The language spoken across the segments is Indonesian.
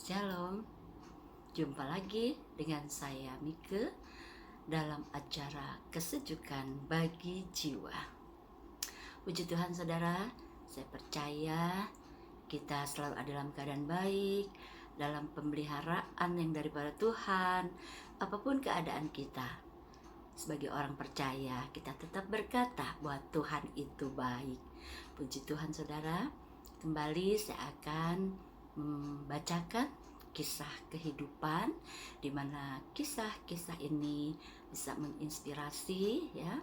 Shalom, jumpa lagi dengan saya Mike dalam acara Kesejukan Bagi Jiwa. Puji Tuhan saudara, saya percaya kita selalu ada dalam keadaan baik, dalam pemeliharaan yang daripada Tuhan, apapun keadaan kita. Sebagai orang percaya, kita tetap berkata bahwa Tuhan itu baik. Puji Tuhan saudara, kembali saya akan membacakan kisah kehidupan, di mana kisah-kisah ini bisa menginspirasi ya,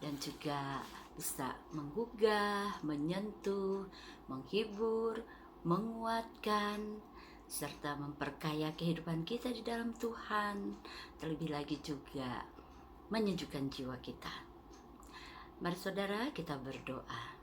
dan juga bisa menggugah, menyentuh, menghibur, menguatkan, serta memperkaya kehidupan kita di dalam Tuhan, terlebih lagi juga menyejukkan jiwa kita. Mari saudara, kita berdoa.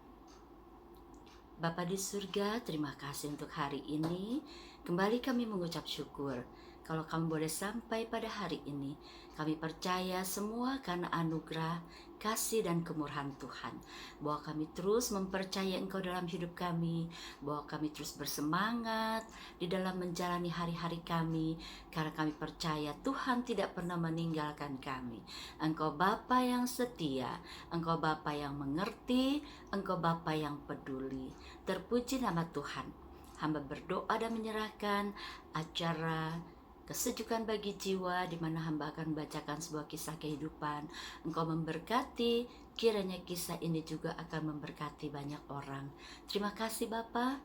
Bapa di surga, terima kasih untuk hari ini. Kembali kami mengucap syukur kalau kami boleh sampai pada hari ini. Kami percaya semua karena anugerah, kasih dan kemurahan Tuhan. Bahwa kami terus mempercayai Engkau dalam hidup kami. Bahwa kami terus bersemangat di dalam menjalani hari-hari kami. Karena kami percaya Tuhan tidak pernah meninggalkan kami. Engkau Bapa yang setia, Engkau Bapa yang mengerti, Engkau Bapa yang peduli. Terpuji nama Tuhan. Hamba berdoa dan menyerahkan acara Kesejukan Bagi Jiwa, di mana hamba akan membacakan sebuah kisah kehidupan. Engkau memberkati, kiranya kisah ini juga akan memberkati banyak orang. Terima kasih Bapa.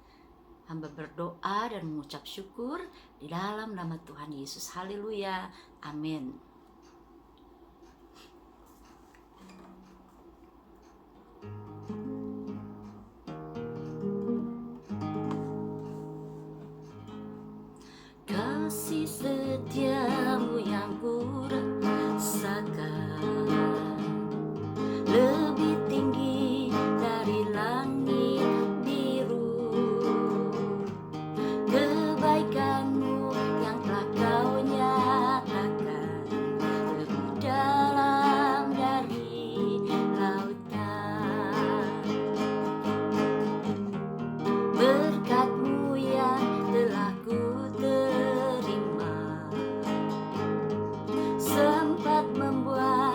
Hamba berdoa dan mengucap syukur di dalam nama Tuhan Yesus. Haleluya. Amin. Kasih setiamu yang kurasakan lebih tinggi dari langit biru. Kebaikanmu yang telah kau nyatakan lebih dalam dari lautan. Berkat-Mu yang telah ku sempat membuat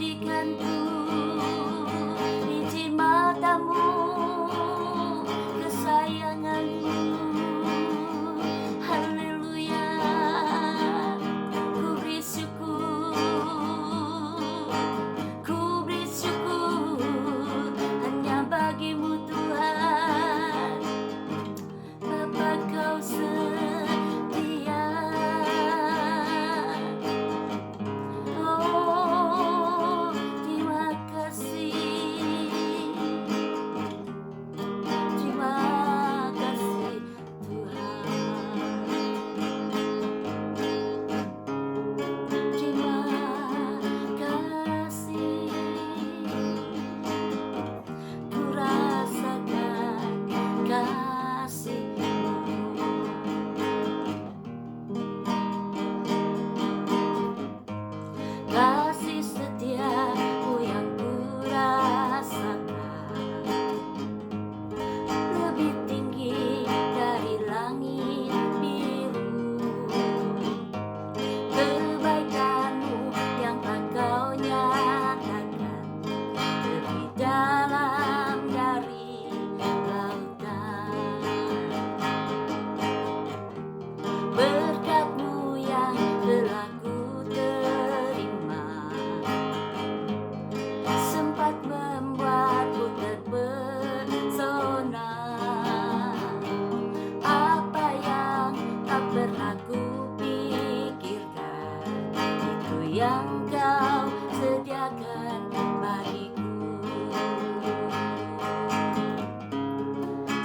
jadikanku biji matamu, kesayanganmu. Haleluya, ku beri syukur, hanya bagimu Tuhan. Bapa, kau setia. Oh, terima kasih Tuhan. Terima kasih, ku rasakan kasih-Mu. Kasih setiamu yang ku rasakan lebih tinggi dari langit biru. Kebaikanmu yang tak kau nyatakan lebih dalam dari lautan. Berkat-Mu yang telah ku terima sempat membuatku terpesona. Apa yang tak pernah ku pikirkan, itu yang Kau sediakan bagiku.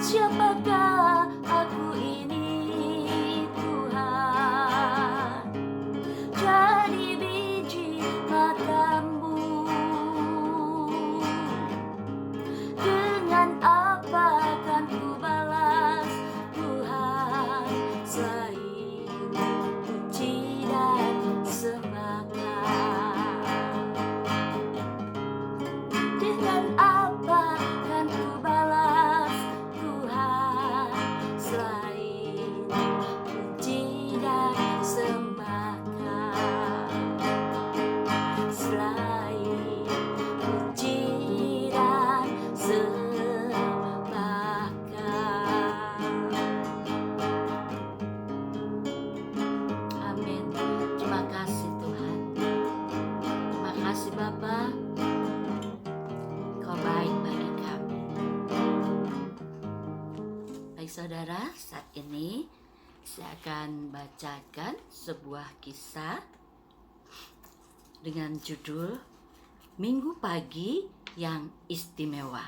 Siapakah aku ini Tuhan? Jadi biji matamu. Dengan apa akan ku balas Tuhan selain puji dan sembahkan? Dengan apa akan ku balas Tuhan selain puji dan sembahkan? Selain puji dan sembahkan. Amin. Terima kasih Tuhan. Terima kasih Bapa, Kau baik bagi kami. Baik saudara, saat ini saya akan bacakan sebuah kisah dengan judul Minggu Pagi yang Istimewa.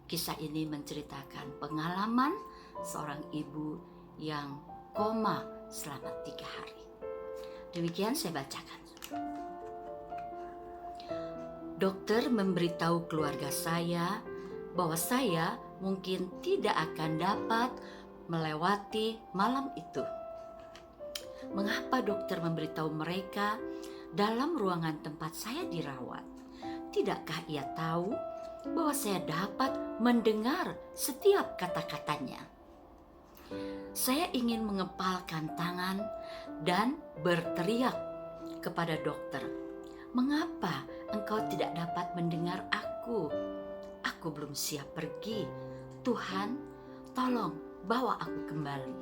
Kisah ini menceritakan pengalaman seorang ibu yang koma selama 3 hari. Demikian saya bacakan. Dokter memberitahu keluarga saya bahwa saya mungkin tidak akan dapat melewati malam itu. Mengapa dokter memberitahu mereka dalam ruangan tempat saya dirawat? Tidakkah ia tahu bahwa saya dapat mendengar setiap kata-katanya? Saya ingin mengepalkan tangan dan berteriak kepada dokter, "Mengapa engkau tidak dapat mendengar aku? Aku belum siap pergi. Tuhan, tolong bawa aku kembali."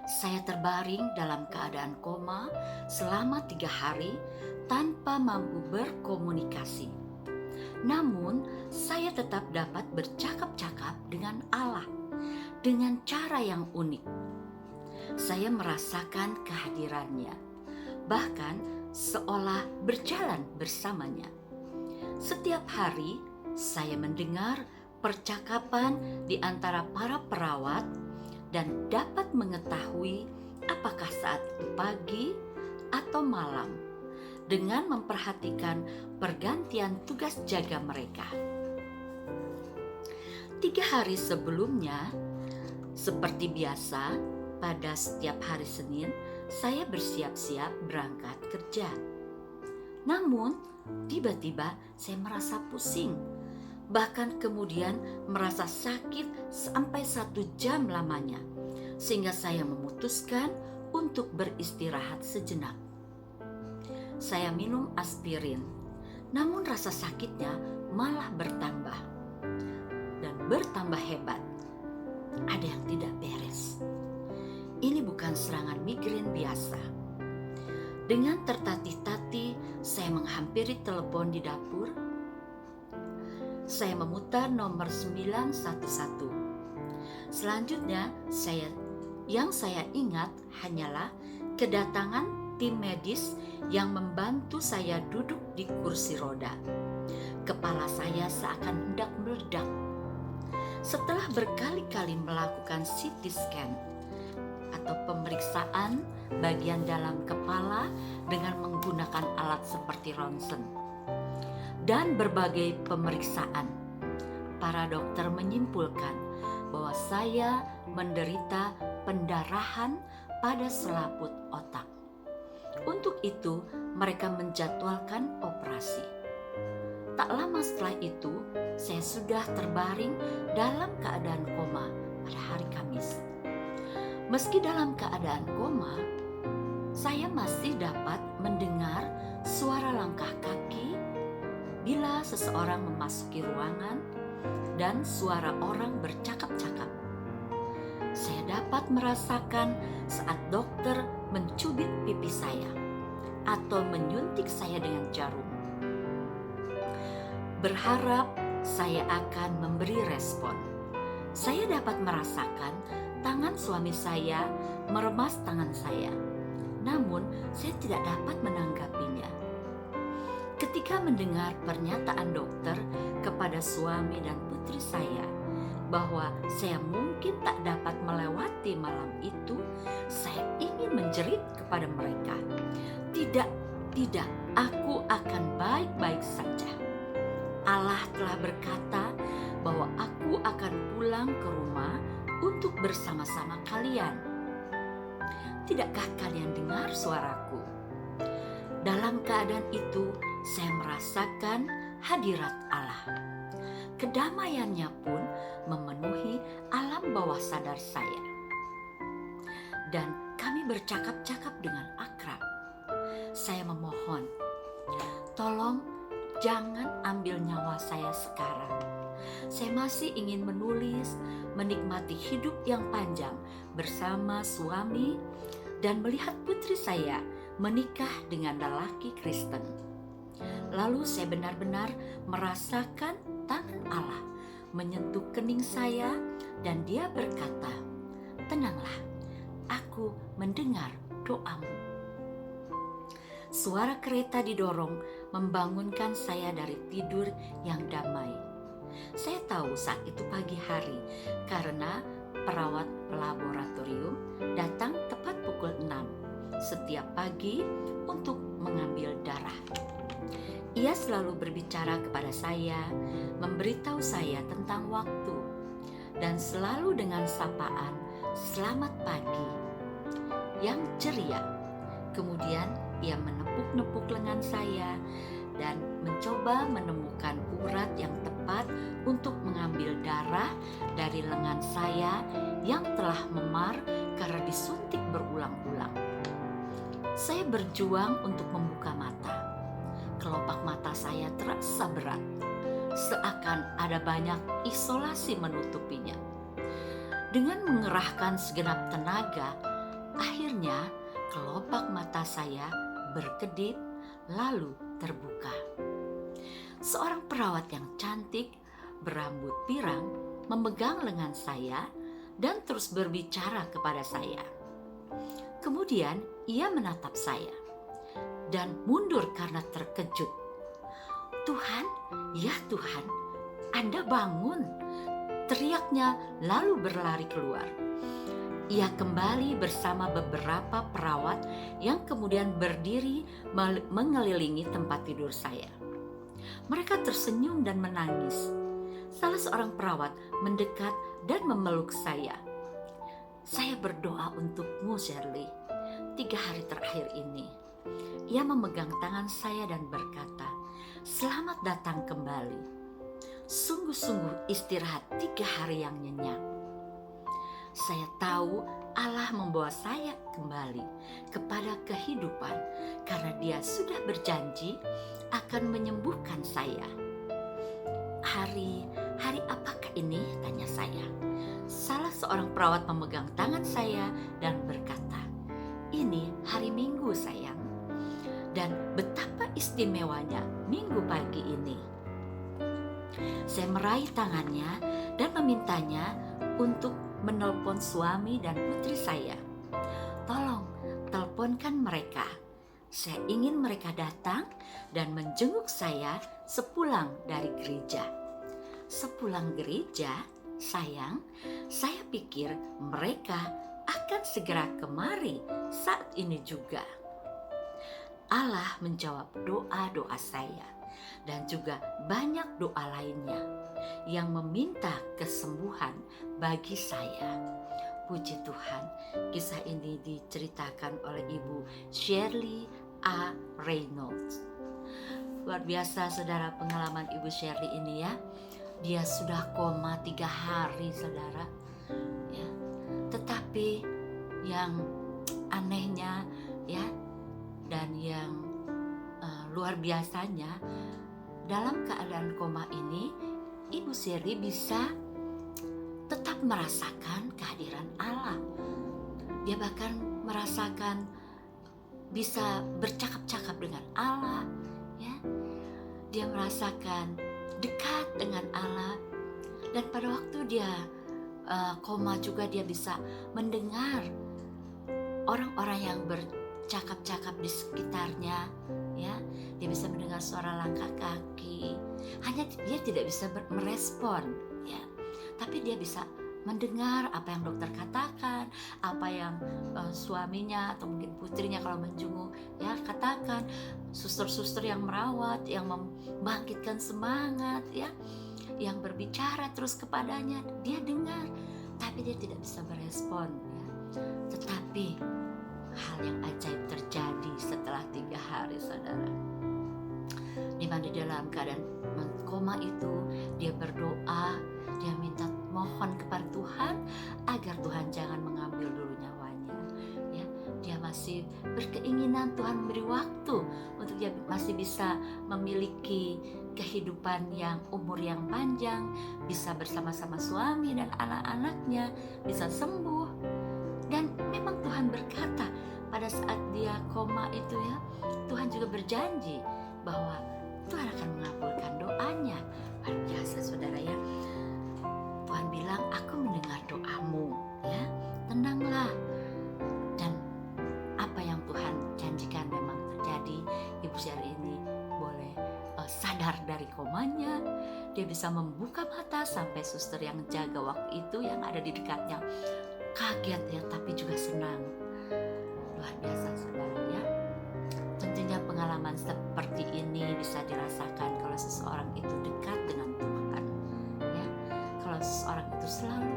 Saya terbaring dalam keadaan koma selama 3 hari tanpa mampu berkomunikasi. Namun, saya tetap dapat bercakap-cakap dengan Allah dengan cara yang unik. Saya merasakan kehadirannya, bahkan seolah berjalan bersamanya. Setiap hari, saya mendengar percakapan di antara para perawat dan dapat mengetahui apakah saat itu pagi atau malam dengan memperhatikan pergantian tugas jaga mereka. 3 hari sebelumnya, seperti biasa, pada setiap hari Senin, saya bersiap-siap berangkat kerja. Namun, tiba-tiba saya merasa pusing, bahkan kemudian merasa sakit sampai 1 jam lamanya, sehingga saya memutuskan untuk beristirahat sejenak. saya minum aspirin. Namun rasa sakitnya malah bertambah dan bertambah hebat. Ada yang tidak beres. Ini bukan serangan migrain biasa. Dengan tertatih-tatih, saya menghampiri telepon di dapur. Saya memutar nomor 911. Selanjutnya, yang saya ingat hanyalah kedatangan tim medis yang membantu saya duduk di kursi roda. Kepala saya seakan hendak meledak. Setelah berkali-kali melakukan CT scan atau pemeriksaan bagian dalam kepala dengan menggunakan alat seperti ronsen dan berbagai pemeriksaan, para dokter menyimpulkan bahwa saya menderita pendarahan pada selaput otak. Untuk itu, mereka menjadwalkan operasi. Tak lama setelah itu, saya sudah terbaring dalam keadaan koma pada hari Kamis. Meski dalam keadaan koma, saya masih dapat mendengar suara langkah kaki bila seseorang memasuki ruangan dan suara orang bercakap-cakap. Saya dapat merasakan saat dokter mencubit pipi saya atau menyuntik saya dengan jarum. Berharap saya akan memberi respon. Saya dapat merasakan tangan suami saya meremas tangan saya, namun saya tidak dapat menanggapinya. Ketika mendengar pernyataan dokter kepada suami dan putri saya bahwa saya mungkin tak dapat melewati malam itu, saya ingin menjerit kepada mereka, "Tidak, aku akan baik-baik saja. Allah telah berkata bahwa aku akan pulang ke rumah untuk bersama-sama kalian. Tidakkah kalian dengar suaraku?" Dalam keadaan itu, saya merasakan hadirat Allah. Kedamaiannya pun memenuhi alam bawah sadar saya. Dan kami bercakap-cakap dengan akrab. Saya memohon, tolong jangan ambil nyawa saya sekarang. Saya masih ingin menulis, menikmati hidup yang panjang bersama suami dan melihat putri saya menikah dengan lelaki Kristen. Lalu saya benar-benar merasakan tangan Allah menyentuh kening saya dan Dia berkata, "Tenanglah, aku mendengar doamu." Suara kereta didorong membangunkan saya dari tidur yang damai. Saya tahu saat itu pagi hari karena perawat laboratorium datang tepat pukul 6 setiap pagi untuk mengambil darah. Ia selalu berbicara kepada saya, memberitahu saya tentang waktu, dan selalu dengan sapaan, "Selamat pagi," yang ceria. Kemudian ia menepuk-nepuk lengan saya dan mencoba menemukan urat yang tepat untuk mengambil darah dari lengan saya yang telah memar karena disuntik berulang-ulang. Saya berjuang untuk membuka mata. Kelopak mata saya terasa berat, seakan ada banyak isolasi menutupinya. Dengan mengerahkan segenap tenaga, akhirnya kelopak mata saya berkedip lalu terbuka. Seorang perawat yang cantik berambut pirang memegang lengan saya dan terus berbicara kepada saya. Kemudian ia menatap saya dan mundur karena terkejut. "Tuhan, ya Tuhan, Anda bangun!" teriaknya lalu berlari keluar. Ia kembali bersama beberapa perawat yang kemudian berdiri mengelilingi tempat tidur saya. Mereka tersenyum dan menangis. Salah seorang perawat mendekat dan memeluk saya. "Saya berdoa untukmu, Shirley, 3 hari terakhir ini." Ia memegang tangan saya dan berkata, "Selamat datang kembali. Sungguh-sungguh istirahat 3 hari yang nyenyak." Saya tahu Allah membawa saya kembali kepada kehidupan karena Dia sudah berjanji akan menyembuhkan saya. Hari apakah ini? Tanya saya. Salah seorang perawat memegang tangan saya dan berkata, "Ini hari Minggu, sayang. Dan betapa istimewanya Minggu pagi ini." Saya meraih tangannya dan memintanya untuk menelpon suami dan putri saya. "Tolong, teleponkan mereka. Saya ingin mereka datang dan menjenguk saya sepulang dari gereja." Sepulang gereja, sayang, saya pikir mereka akan segera kemari saat ini juga. Allah menjawab doa-doa saya dan juga banyak doa lainnya yang meminta kesembuhan bagi saya. Puji Tuhan, kisah ini diceritakan oleh Ibu Shirley A. Reynolds. Luar biasa saudara pengalaman Ibu Shirley ini ya. Dia sudah koma 3 hari saudara ya. Tetapi yang anehnya ya, dan yang luar biasanya, dalam keadaan koma ini Ibu Shirley bisa tetap merasakan kehadiran Allah. Dia bahkan merasakan bisa bercakap-cakap dengan Allah ya. Dia merasakan dekat dengan Allah, dan pada waktu dia koma juga dia bisa mendengar orang-orang yang bercakap-cakap di sekitarnya ya. Dia bisa mendengar suara langkah kaki, hanya dia tidak bisa merespon ya, tapi dia bisa mendengar apa yang dokter katakan, apa yang suaminya atau mungkin putrinya kalau menjenguk ya katakan, suster-suster yang merawat, yang membangkitkan semangat ya, yang berbicara terus kepadanya, dia dengar, tapi dia tidak bisa merespon ya. Tetapi hal yang ajaib terjadi setelah 3 hari saudara, di mana dalam keadaan koma itu dia berdoa, dia minta mohon kepada Tuhan agar Tuhan jangan mengambil dulu nyawanya ya. Dia masih berkeinginan Tuhan memberi waktu untuk dia masih bisa memiliki kehidupan yang umur yang panjang, bisa bersama-sama suami dan anak-anaknya, bisa sembuh. Dan memang Tuhan berkata pada saat dia koma itu ya, Tuhan juga berjanji bahwa Tuhan akan mengabulkan doanya. Luar biasa saudara ya. Tuhan bilang, "Aku mendengar doamu ya, tenanglah." Dan apa yang Tuhan janjikan memang terjadi. Ibu Shirley ini boleh sadar dari komanya. Dia bisa membuka mata sampai suster yang jaga waktu itu yang ada di dekatnya kaget ya, tapi juga senang. Luar biasa saudara ya. Tentunya pengalaman seperti ini bisa dirasakan kalau seseorang itu dekat dengan Tuhan ya. Kalau seseorang itu selalu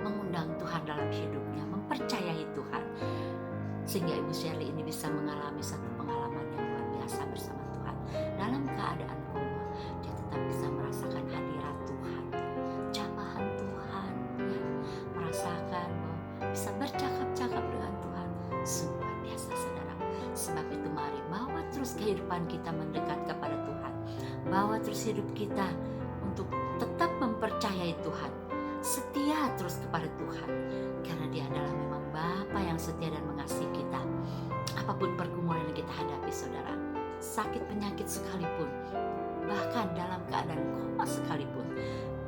mengundang Tuhan dalam hidupnya, mempercayai Tuhan, sehingga Ibu Shirley ini bisa mengalami satu pengalaman yang luar biasa bersama Tuhan. Dalam keadaan koma, dia tetap bisa merasakan hadirat Tuhan, jamahan Tuhan ya, merasakan bisa bercakap-cakap dengan Tuhan. Sungguh luar biasa saudara. Sebab itu mari bawa terus kehidupan kita mendekat kepada Tuhan, bawa terus hidup kita untuk tetap mempercayai Tuhan, setia terus kepada Tuhan, karena Dia adalah memang Bapa yang setia dan mengasihi kita. Apapun pergumulan yang kita hadapi saudara, sakit penyakit sekalipun, bahkan dalam keadaan koma sekalipun,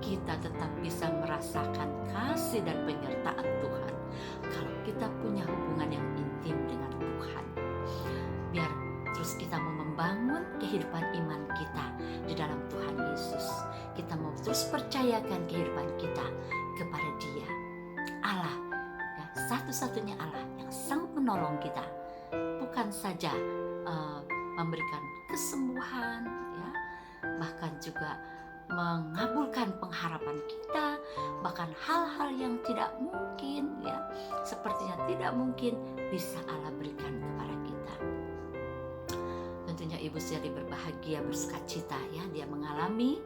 kita tetap bisa merasakan kasih dan penyertaan Tuhan kalau kita punya hubungan yang intim dengan Tuhan. Biar terus kita mau membangun kehidupan iman kita di dalam Tuhan Yesus. Kita mau terus percayakan kehidupan kita kepada Dia, Allah ya, satu-satunya Allah yang sanggup menolong kita, bukan saja memberikan kesembuhan ya, bahkan juga mengabulkan pengharapan kita, bahkan hal-hal yang tidak mungkin ya, sepertinya tidak mungkin, bisa Allah berikan kepada kita. Tentunya Ibu Shirley berbahagia, bersukacita ya, dia mengalami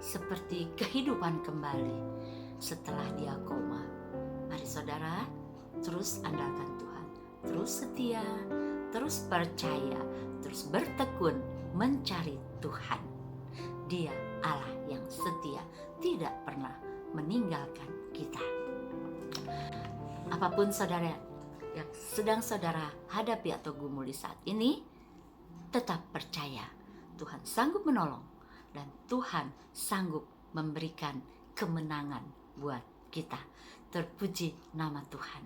seperti kehidupan kembali setelah dia koma. Mari saudara, terus andalkan Tuhan, terus setia, terus percaya, terus bertekun mencari Tuhan. Dia Allah yang setia, tidak pernah meninggalkan kita. Apapun saudara yang sedang saudara hadapi atau gumuli saat ini, tetap percaya Tuhan sanggup menolong dan Tuhan sanggup memberikan kemenangan buat kita. Terpuji nama Tuhan.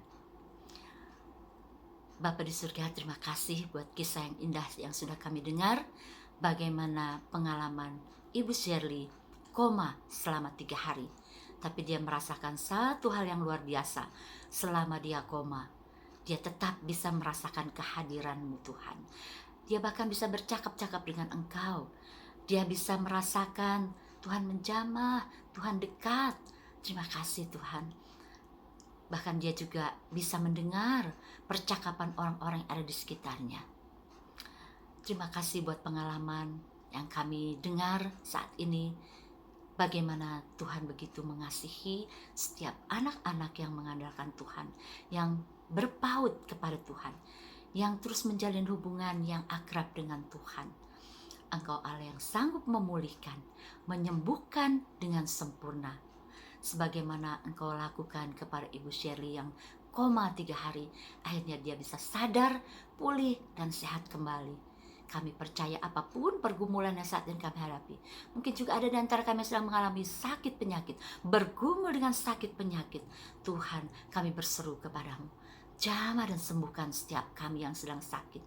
Bapa di surga, terima kasih buat kisah yang indah yang sudah kami dengar. Bagaimana pengalaman Ibu Shirley koma selama 3 hari. Tapi dia merasakan satu hal yang luar biasa. Selama dia koma, dia tetap bisa merasakan kehadiran-Mu Tuhan. Dia bahkan bisa bercakap-cakap dengan Engkau. Dia bisa merasakan Tuhan menjamah, Tuhan dekat. Terima kasih Tuhan. Bahkan dia juga bisa mendengar percakapan orang-orang yang ada di sekitarnya. Terima kasih buat pengalaman yang kami dengar saat ini. Bagaimana Tuhan begitu mengasihi setiap anak-anak yang mengandalkan Tuhan, yang berpaut kepada Tuhan, yang terus menjalin hubungan yang akrab dengan Tuhan. Engkau Allah yang sanggup memulihkan, menyembuhkan dengan sempurna. Sebagaimana Engkau lakukan kepada Ibu Shirley yang koma 3 hari, akhirnya dia bisa sadar, pulih, dan sehat kembali. Kami percaya apapun pergumulan yang saat ini kami hadapi. Mungkin juga ada di antara kami yang sedang mengalami sakit penyakit, bergumul dengan sakit penyakit. Tuhan, kami berseru kepadamu, jamah dan sembuhkan setiap kami yang sedang sakit.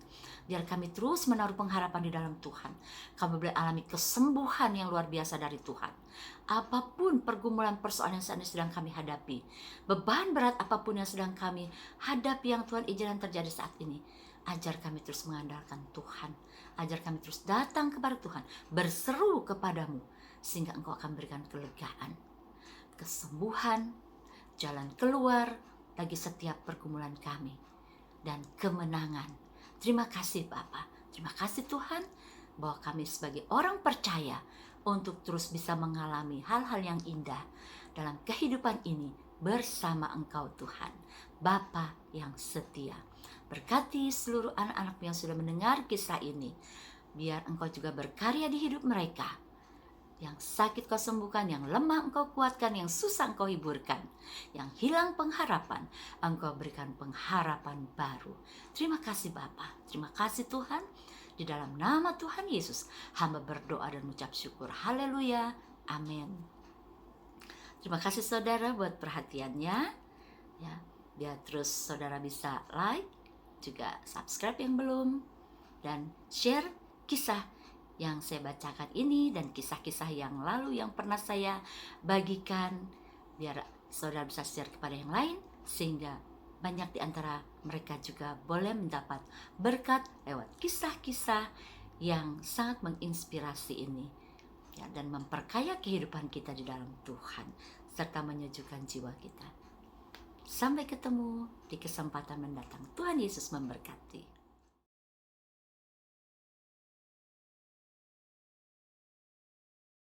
Biar kami terus menaruh pengharapan di dalam Tuhan. Kami boleh alami kesembuhan yang luar biasa dari Tuhan. Apapun pergumulan persoalan yang saat ini sedang kami hadapi, beban berat apapun yang sedang kami hadapi yang Tuhan izinkan terjadi saat ini, ajar kami terus mengandalkan Tuhan. Ajar kami terus datang kepada Tuhan, berseru kepadamu, sehingga Engkau akan berikan kelegaan, kesembuhan, jalan keluar bagi setiap pergumulan kami, dan kemenangan. Terima kasih Bapa, terima kasih Tuhan, bahwa kami sebagai orang percaya untuk terus bisa mengalami hal-hal yang indah dalam kehidupan ini bersama Engkau Tuhan, Bapa yang setia. Berkati seluruh anak-anak yang sudah mendengar kisah ini, biar Engkau juga berkarya di hidup mereka. Yang sakit Kau sembuhkan, yang lemah Engkau kuatkan, yang susah Engkau hiburkan, yang hilang pengharapan Engkau berikan pengharapan baru. Terima kasih Bapa, terima kasih Tuhan. Di dalam nama Tuhan Yesus, hamba berdoa dan mengucap syukur. Haleluya, amin. Terima kasih saudara buat perhatiannya. Ya, biar terus saudara bisa like, juga subscribe yang belum, dan share kisah yang saya bacakan ini dan kisah-kisah yang lalu yang pernah saya bagikan, biar saudara bisa share kepada yang lain, sehingga banyak di antara mereka juga boleh mendapat berkat lewat kisah-kisah yang sangat menginspirasi ini, ya, dan memperkaya kehidupan kita di dalam Tuhan, serta menyejukkan jiwa kita. Sampai ketemu di kesempatan mendatang. Tuhan Yesus memberkati.